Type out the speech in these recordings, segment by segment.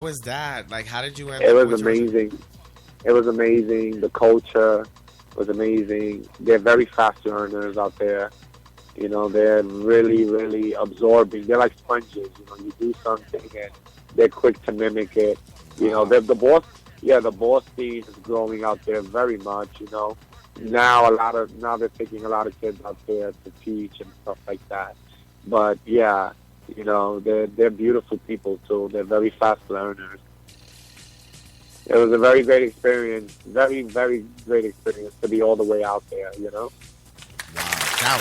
was that? Like, how did you end It up was with Georgia? amazing. It was amazing. The culture was amazing. They're very fast learners out there. You know, they're really, really absorbing. They're like sponges. You know, you do something and they're quick to mimic it. You know, Wow. the boss, yeah, the boss scene is growing out there very much. You know, now they're taking a lot of kids out there to teach and stuff like that. But yeah, you know, they're beautiful people too. They're very fast learners. It was a very great experience. Very, very great experience to be all the way out there. You know. Wow. That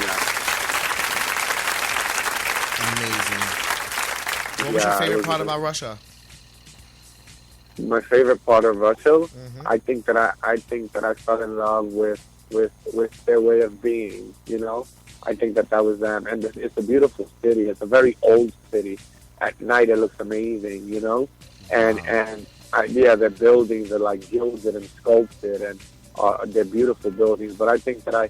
Yeah. was amazing. What was your Yeah, it favorite was part about Russia? my favorite part of Russia. Hmm. I think that I fell in love with their way of being. You know, I think that was them, and it's a beautiful city. It's a very old city. At night, it looks amazing. You know, and Wow. yeah, their buildings are like gilded and sculpted, and they're beautiful buildings. But I think that I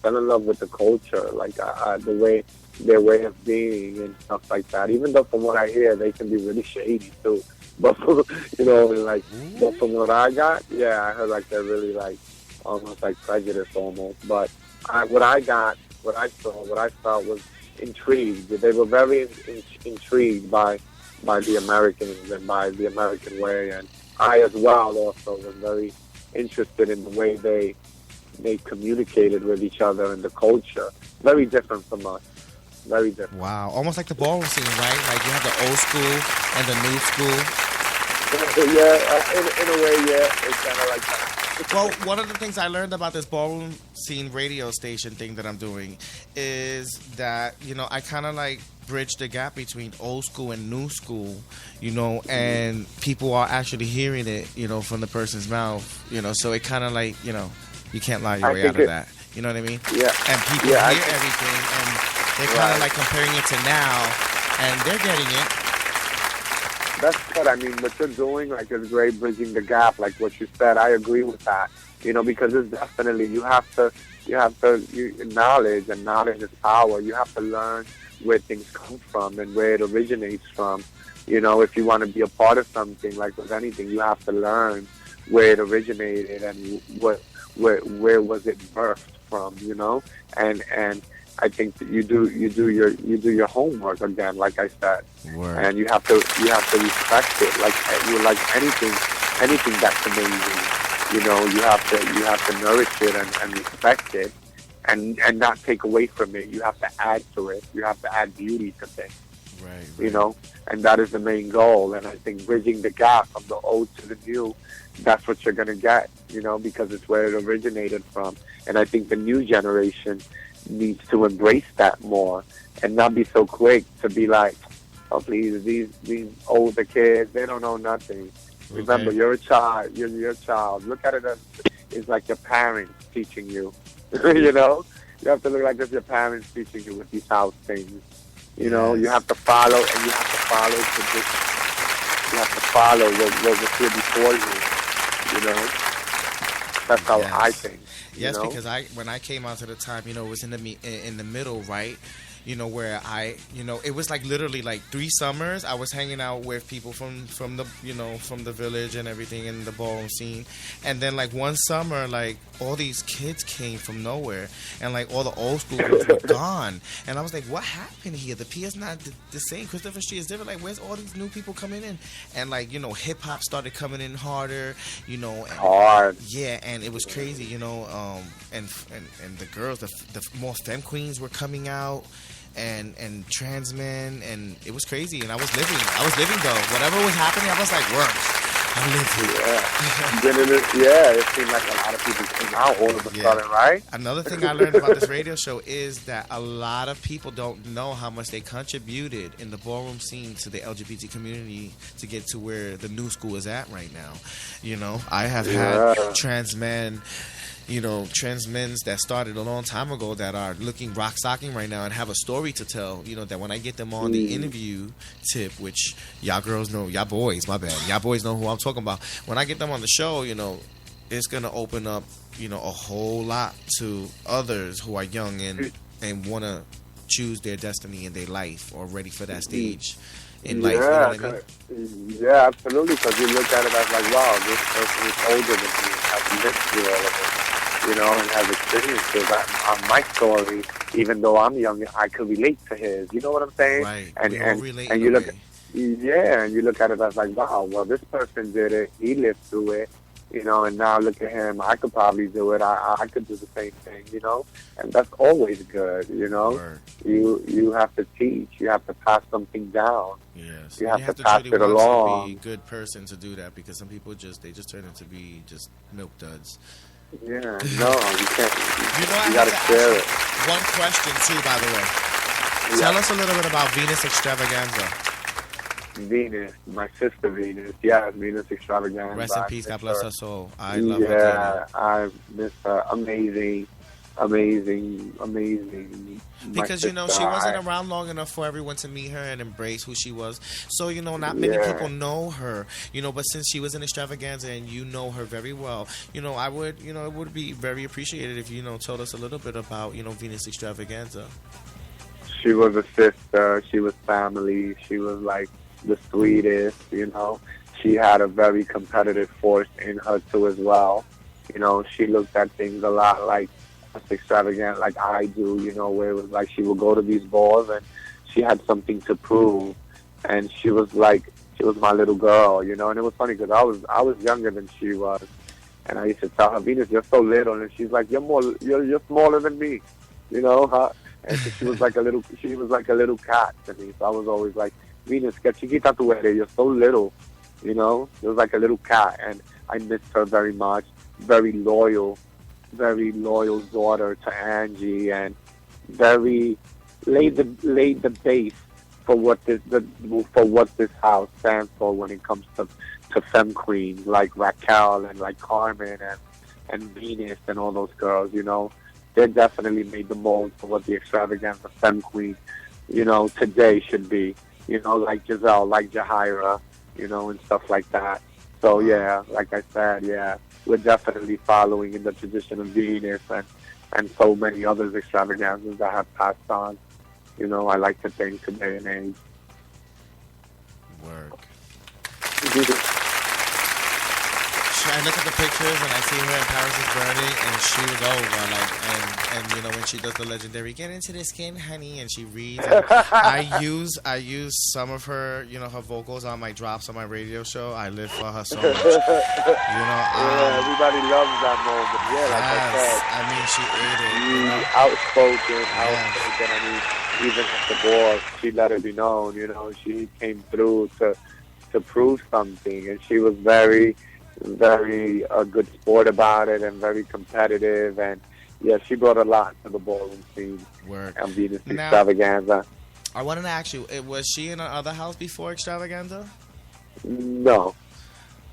fell in love with the culture, like the way their way of being and stuff like that. Even though from what I hear, they can be really shady too. But you know, like, but from what I got, yeah, I heard like they're really like almost like prejudiced almost. But what I got, what I saw, what I felt was intrigued. They were very intrigued by the Americans and by the American way, and I as well also was very interested in the way they communicated with each other and the culture. Very different from us. Very different. Wow. Almost like the ballroom scene, right? Like you have the old school and the new school. Yeah, in a way, yeah, it's kind of like that. Well, one of the things I learned about this ballroom scene radio station thing that I'm doing is that, I kind of like bridge the gap between old school and new school, and people are actually hearing it, from the person's mouth, so it kind of like, you can't lie your I way think out of that. You know what I mean? Yeah, And people yeah, hear everything and they're kind of like comparing it to now and they're getting it. that's what I mean. What you're doing, like, is great, bridging the gap, like what you said. I agree with that. Because it's definitely knowledge, and knowledge is power. You have to learn where things come from and where it originates from. If you want to be a part of something, like with anything, you have to learn where it originated and where was it birthed from. And I think that you do your homework again, like I said. Word. And you have to respect it, like anything that's amazing. You have to nourish it and respect it, and not take away from it. You have to add to it. You have to add beauty to things. Right. And that is the main goal. And I think bridging the gap from the old to the new, that's what you're gonna get. Because it's where it originated from. And I think the new generation needs to embrace that more and not be so quick to be like, oh please, these older kids, they don't know nothing. Okay. Remember, you're a child. You're a child. Look at it as it's like your parents teaching you. You have to look like it's your parents teaching you with these house things. You have to follow, and you have to follow tradition. You have to follow what was here before you. That's how Yes. I think. Yes, because when I came out to the time, it was in the middle, right? Where it was like literally like 3 summers I was hanging out with people from the from the village and everything in the ballroom scene, and then like one summer like all these kids came from nowhere and like all the old school groups were gone, and I was like, what happened here? The P is not the same. Christopher Street is different. Like, where's all these new people coming in? And like hip hop started coming in harder, and, hard. yeah, and it was crazy, and the girls, the more femme queens were coming out, and trans men, and it was crazy. And I was living though. Whatever was happening, I was like, work. I live here. Yeah, it seemed like a lot of people came out all of a sudden, right? Another thing I learned about this radio show is that a lot of people don't know how much they contributed in the ballroom scene to the LGBT community to get to where the new school is at right now. I have had trans men, trans men that started a long time ago that are looking rock stocking right now and have a story to tell, that when I get them on the interview tip, which y'all girls know, y'all boys, my bad, y'all boys know who I'm talking about. When I get them on the show, it's going to open up, a whole lot to others who are young and want to choose their destiny in their life or ready for that stage. in life. You know what I mean? Yeah, absolutely. Because you look at it as like, wow, this person is older than me, has lived through all of it, and has experiences. On my story, even though I'm young, I could relate to his. You know what I'm saying? Right. And and you look, and you look at it as like, wow, well, this person did it. He lived through it. And now look at him. I could probably do it. I could do the same thing, and that's always good, Word. You have to teach. You have to pass something down. Yes. You have to pass it along. To be a good person to do that, because some people just turn into be just milk duds. Yeah, no, you can't. I got to share it. One question too, by the way. Tell us a little bit about Venus Extravaganza. Venus, my sister Venus. Yeah, Venus Extravaganza. Rest in peace. God bless her soul. I love her. Yeah, I miss her. Amazing. Because she wasn't around long enough for everyone to meet her and embrace who she was. So not many people know her. But since she was in Extravaganza and you know her very well, I would it would be very appreciated if you told us a little bit about Venus Extravaganza. She was a sister. She was family. She was like the sweetest. She had a very competitive force in her too as well. She looked at things a lot like extravagant like I do, where it was like she would go to these balls and she had something to prove, and she was my little girl, and it was funny because I was younger than she was, and I used to tell her, Venus, you're so little, and she's like, you're smaller than me, and so she was like a little cat to me, so I was always like, Venus, que chiquita tu eres, you're so little, it was like a little cat, and I missed her very much, very loyal daughter to Angie, and very laid the base for what this house stands for when it comes to femme queens like Raquel and like Carmen and Venus and all those girls. They definitely made the mold for what the Extravaganza femme queen today should be. Like Giselle, like Jahira, and stuff like that. So yeah, like I said, yeah, we're definitely following in the tradition of Venus and so many others extravaganzas that have passed on. I like to think today and age. Work. I look at the pictures and I see her in Paris is Burning, and she was over and when she does the legendary "Get into the skin, honey," and she reads. And I use some of her her vocals on my drops on my radio show. I live for her so much. Everybody loves that moment. Yeah, like I said. I mean, she ate it. Outspoken. I mean, even at the ball, she let it be known. She came through to prove something, and she was very a good sport about it and very competitive, and yeah, she brought a lot to the ballroom scene. Word. And Venus Extravaganza. I wanted to ask you, was she in another house before Extravaganza? No.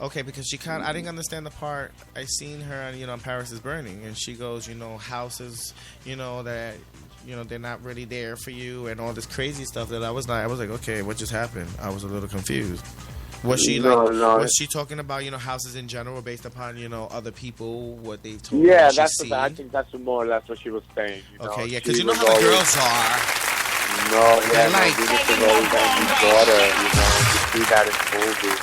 Okay, because I didn't understand the part. I seen her, on Paris is Burning, and she goes, houses, that, they're not really there for you, and all this crazy stuff that I was like, okay, what just happened? I was a little confused. Was she Was she talking about houses in general based upon other people, what they told her? Yeah, I think that's more or less what she was saying. Okay, yeah, because how the girls are. No, yeah, they're like, Venus is always Angie's daughter. You see that in movies.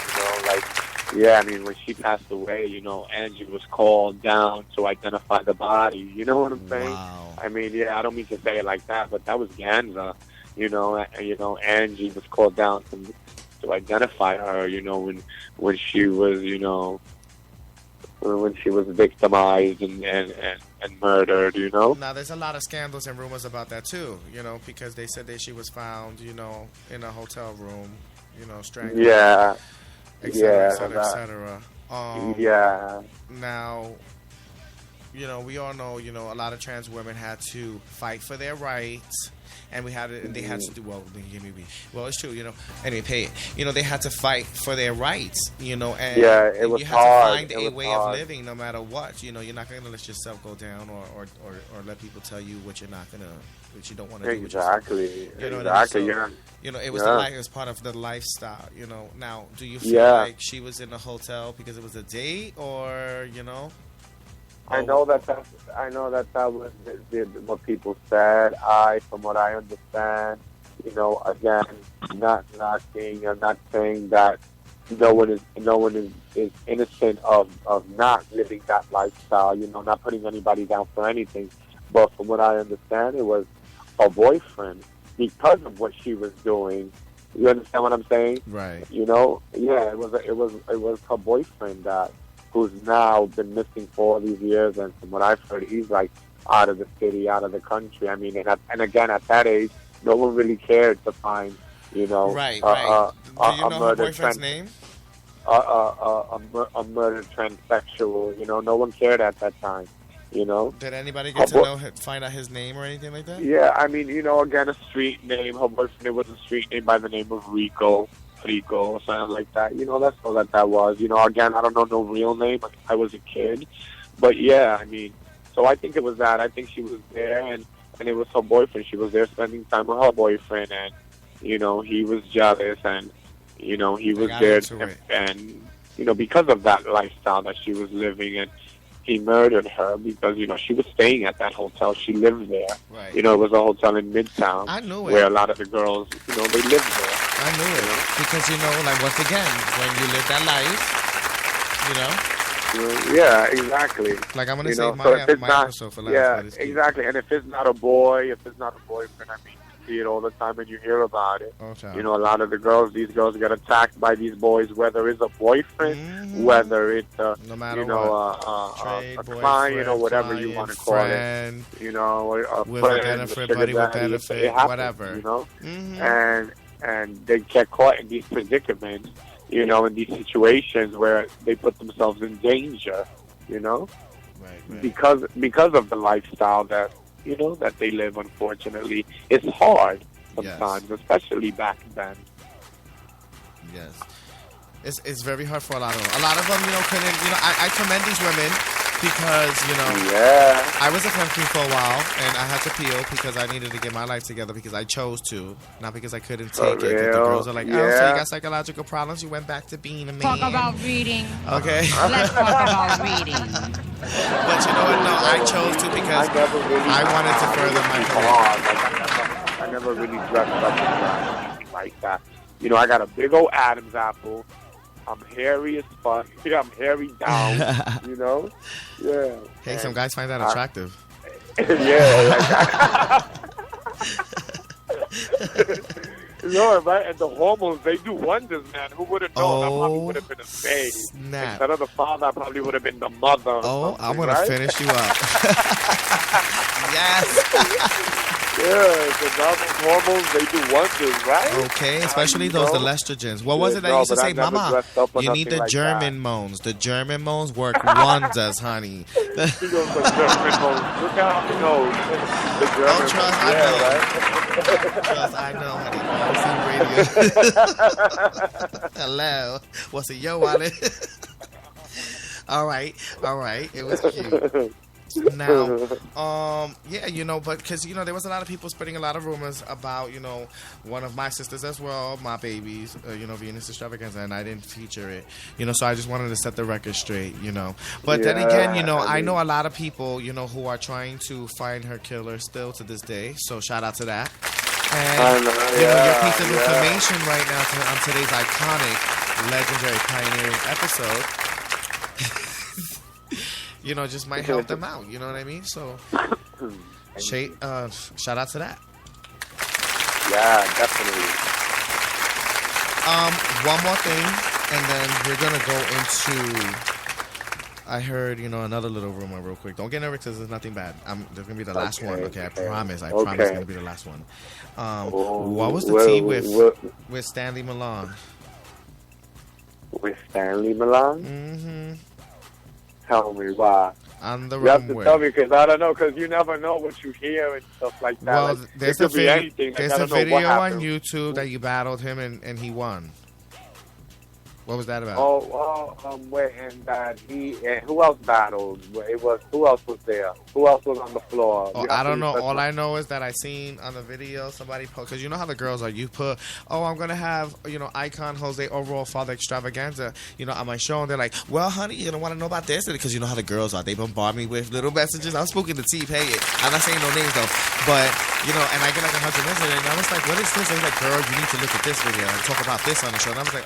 Yeah, I mean, when she passed away, Angie was called down to identify the body. You know what I'm saying? Wow. I mean, yeah, I don't mean to say it like that, but that was Ganza. Angie was called down to identify her, when she was, when she was victimized and murdered, Now, there's a lot of scandals and rumors about that, too, because they said that she was found, in a hotel room, strangled. Yeah. Et cetera, et cetera, et cetera. Yeah. Now, we all know, a lot of trans women had to fight for their rights. And they had to do it's true, anyway, pay it. They had to fight for their rights, and it was you hard. had to find a way hard. of living no matter what. You're not going to let yourself go down or let people tell you what you don't want to do. Exactly. It was it was part of the lifestyle. Now, do you feel like she was in a hotel because it was a date, or I know that was what people said. From what I understand, again, not knocking, I'm not saying that no one is innocent of not living that lifestyle, not putting anybody down for anything. But from what I understand, it was a boyfriend because of what she was doing. You understand what I'm saying? Right. Yeah, it was her boyfriend who's now been missing for all these years, and from what I've heard, he's like out of the city, out of the country. I mean, and again, at that age, no one really cared to find, right. Do you know her boyfriend's name? A murdered transsexual. No one cared at that time. Did anybody get to find out his name or anything like that? Yeah, I mean, again, a street name. Her boyfriend, it was a street name by the name of Rico, or something like that. That's all that was. Again, I don't know no real name. I was a kid. But yeah, I mean, so I think it was that. I think she was there, and it was her boyfriend. She was there spending time with her boyfriend, and, he was jealous, and, he was there. And, because of that lifestyle that she was living, and he murdered her because, she was staying at that hotel. She lived there. Right. It was a hotel in Midtown. I knew it. Where a lot of the girls, they lived there. I knew it. Because, like, once again, when you live that life, Yeah, exactly. Like, I'm going to say my episode for last. Yeah, exactly. And if it's not a boy, if it's not a boyfriend, I mean, you see it all the time and you hear about it. Okay. A lot of these girls get attacked by these boys, whether it's a boyfriend, whether it's a, no matter a client or whatever you want to call it. With a benefit, buddy with benefit, whatever. And they get caught in these predicaments, in these situations where they put themselves in danger, right. because of the lifestyle that that they live. Unfortunately, it's hard sometimes, especially back then. Yes, it's very hard for a lot of them. A lot of them, couldn't. I commend these women because I was a femme queen for a while, and I had to peel because I needed to get my life together because I chose to, not because I couldn't take it. The girls are like, oh, so you got psychological problems, you went back to being a man. Talk about reading. Okay. Let's talk about reading. But you know what? No, I chose to because I wanted to further my career. I never really dressed up like that. I got a big old Adam's apple. I'm hairy as fuck. I'm hairy down, Yeah. Hey, some guys find that attractive. Right? And the hormones, they do wonders, man. Who would have known? I probably would have been a babe. Snap. Instead of the father, I probably would have been the mother. Oh, I'm going to finish you up. Yes. Yeah, because all those hormones, they do wonders, right? Okay, especially those the estrogens. What was it that used to say, Mama? You need the German moans. The German moans work wonders, honey. She goes the German moans. Look how he knows. The German trust, I know, honey. Hello. What's it, yo, Wallet? All right. It was cute. Now, but because, there was a lot of people spreading a lot of rumors about, one of my sisters as well, my babies, Venus Extravaganza, and I didn't feature it, so I just wanted to set the record straight, But then again, I know a lot of people, who are trying to find her killer still to this day, so shout out to that. And, your piece of information right now on today's iconic, legendary, pioneering episode, just might help them out. You know what I mean? So, shout out to that. Yeah, definitely. One more thing, and then we're gonna go into. I heard, another little rumor real quick. Don't get nervous because there's nothing bad. There's gonna be the last one. Okay, I promise. I promise it's gonna be the last one. What was the tea with Stanley Milan? With Stanley Milan? Mm-hmm. Tell me why. On the you have to runway. tell me because I don't know, because you never know what you hear and stuff like that. Well, like, there's a video on YouTube that you battled him and he won. What was that about? Who else battled? Who else was there? Who else was on the floor? Oh, I don't know. All I know is that I seen on the video somebody post, because you know how the girls are. You put, I'm gonna have icon-jose-overall-father-xtrav on my show, and they're like, well, honey, you don't want to know about this, because you know how the girls are. They bombard me with little messages. I'm speaking to T-Pay. I'm not saying no names though, but and I get like 100 messages, and I was like, what is this? And he's like, girl, you need to look at this video and talk about this on the show. And I was like,